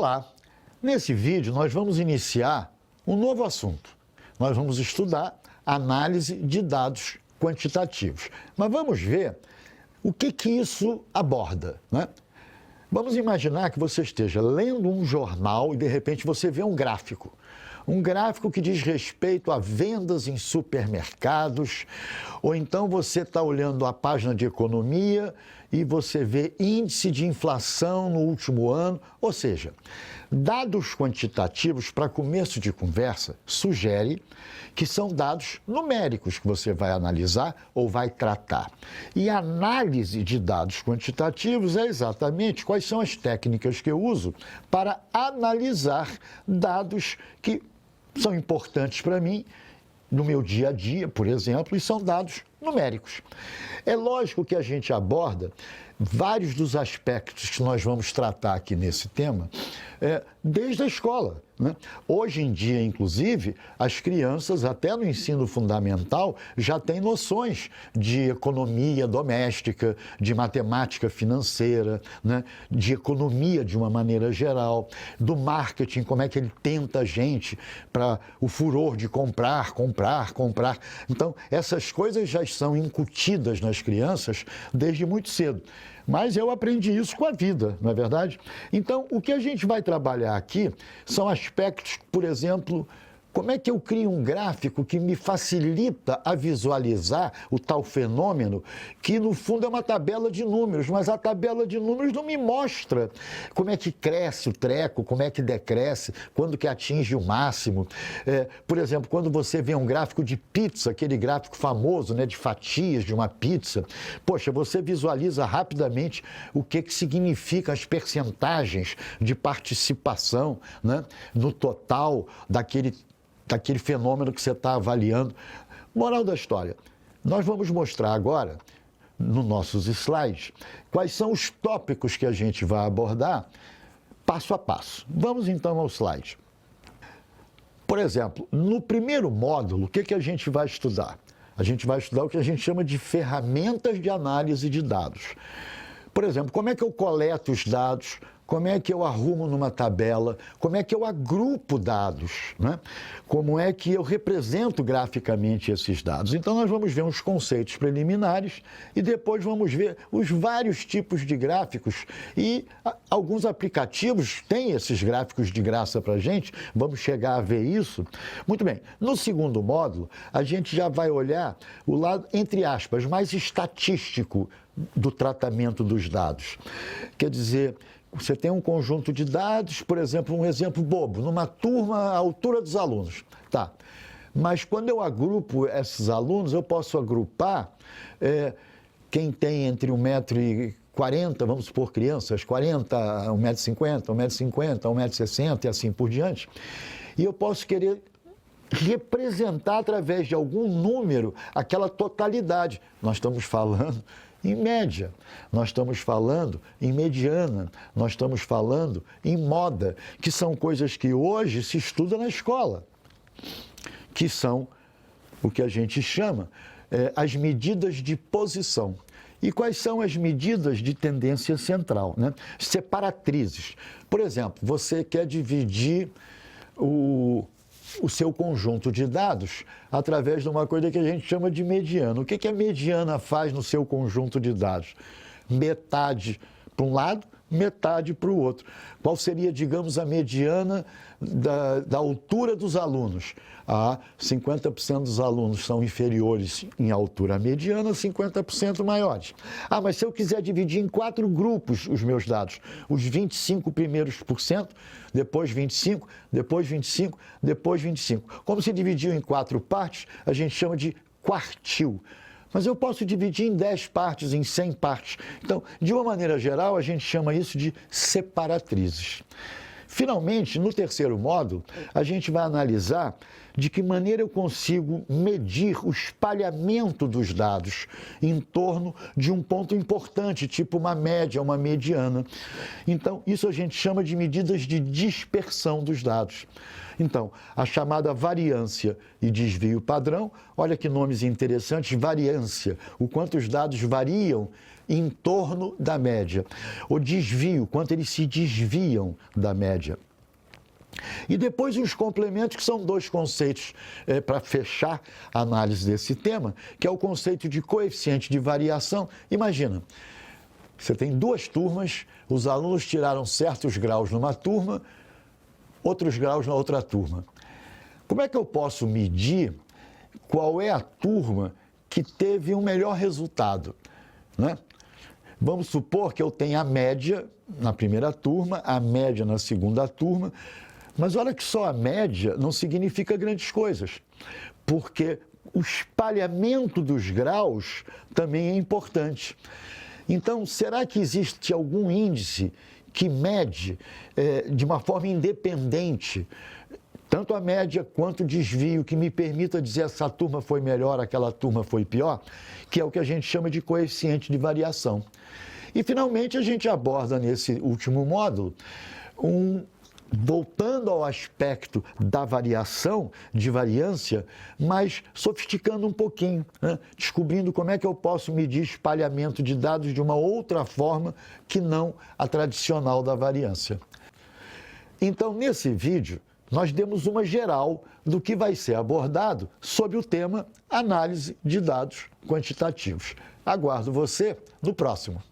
Olá! Nesse vídeo nós vamos iniciar um novo assunto. Nós vamos estudar análise de dados quantitativos. Mas vamos ver o que isso aborda, né? Vamos imaginar que você esteja lendo um jornal e de repente você vê um gráfico. Um gráfico que diz respeito a vendas em supermercados, ou então você está olhando a página de economia e você vê índice de inflação no último ano. Ou seja, dados quantitativos para começo de conversa sugere que são dados numéricos que você vai analisar ou vai tratar. E a análise de dados quantitativos é exatamente quais são as técnicas que eu uso para analisar dados que são importantes para mim no meu dia a dia, por exemplo, e são dados numéricos. É lógico que a gente aborda vários dos aspectos que nós vamos tratar aqui nesse tema, desde a escola, né? Hoje em dia, inclusive, as crianças, até no ensino fundamental, já têm noções de economia doméstica, de matemática financeira, né? De economia de uma maneira geral, do marketing, como é que ele tenta a gente para o furor de comprar. Então, essas coisas já são incutidas nas crianças desde muito cedo. Mas eu aprendi isso com a vida, não é verdade? Então, o que a gente vai trabalhar aqui são aspectos, por exemplo, como é que eu crio um gráfico que me facilita a visualizar o tal fenômeno, que no fundo é uma tabela de números, mas a tabela de números não me mostra como é que cresce o treco, como é que decresce, quando que atinge o máximo. Por exemplo, quando você vê um gráfico de pizza, aquele gráfico famoso, né, de fatias de uma pizza, poxa, você visualiza rapidamente o que significa as percentagens de participação, né, no total daquele fenômeno que você está avaliando. Moral da história, nós vamos mostrar agora, nos nossos slides, quais são os tópicos que a gente vai abordar passo a passo. Vamos então ao slide. Por exemplo, no primeiro módulo, o que a gente vai estudar? A gente vai estudar o que a gente chama de ferramentas de análise de dados. Por exemplo, como é que eu coleto os dados? Como é que eu arrumo numa tabela? Como é que eu agrupo dados, né? Como é que eu represento graficamente esses dados? Então, nós vamos ver uns conceitos preliminares e depois vamos ver os vários tipos de gráficos. E alguns aplicativos têm esses gráficos de graça para a gente, vamos chegar a ver isso. Muito bem, no segundo módulo, a gente já vai olhar o lado, entre aspas, mais estatístico do tratamento dos dados. Quer dizer, você tem um conjunto de dados, por exemplo, um exemplo bobo, numa turma, a altura dos alunos. Tá. Mas quando eu agrupo esses alunos, eu posso agrupar quem tem entre 1,40 m, vamos supor crianças, 40, 1,50 m, 1,50 m, 1,60 m e assim por diante. E eu posso querer representar através de algum número aquela totalidade. Nós estamos falando em média, nós estamos falando em mediana, nós estamos falando em moda, que são coisas que hoje se estuda na escola, que são o que a gente chama as medidas de posição. E quais são as medidas de tendência central, né? Separatrizes. Por exemplo, você quer dividir o seu conjunto de dados através de uma coisa que a gente chama de mediana. O que a mediana faz no seu conjunto de dados? Metade para um lado, metade para o outro. Qual seria, digamos, a mediana da altura dos alunos? 50% dos alunos são inferiores em altura à mediana, 50% maiores. Mas se eu quiser dividir em 4 grupos os meus dados, os 25 primeiros por cento, depois 25, depois 25, depois 25. Como se dividiu em 4 partes, a gente chama de quartil. Mas eu posso dividir em 10 partes, em 100 partes. Então, de uma maneira geral, a gente chama isso de separatrizes. Finalmente, no terceiro módulo, a gente vai analisar de que maneira eu consigo medir o espalhamento dos dados em torno de um ponto importante, tipo uma média, uma mediana. Então, isso a gente chama de medidas de dispersão dos dados. Então, a chamada variância e desvio padrão, olha que nomes interessantes, variância, o quanto os dados variam em torno da média. O desvio, quanto eles se desviam da média. E depois os complementos, que são dois conceitos para fechar a análise desse tema, que é o conceito de coeficiente de variação. Imagina, você tem duas turmas, os alunos tiraram certos graus numa turma, outros graus na outra turma. Como é que eu posso medir qual é a turma que teve um melhor resultado, né? Vamos supor que eu tenha a média na primeira turma, a média na segunda turma, mas olha que só a média não significa grandes coisas, porque o espalhamento dos graus também é importante. Então, será que existe algum índice que mede de uma forma independente tanto a média quanto o desvio, que me permita dizer essa turma foi melhor, aquela turma foi pior, que é o que a gente chama de coeficiente de variação. E, finalmente, a gente aborda nesse último módulo voltando ao aspecto da variação, de variância, mas sofisticando um pouquinho, né? Descobrindo como é que eu posso medir espalhamento de dados de uma outra forma que não a tradicional da variância. Então, nesse vídeo, nós demos uma geral do que vai ser abordado sobre o tema análise de dados quantitativos. Aguardo você no próximo.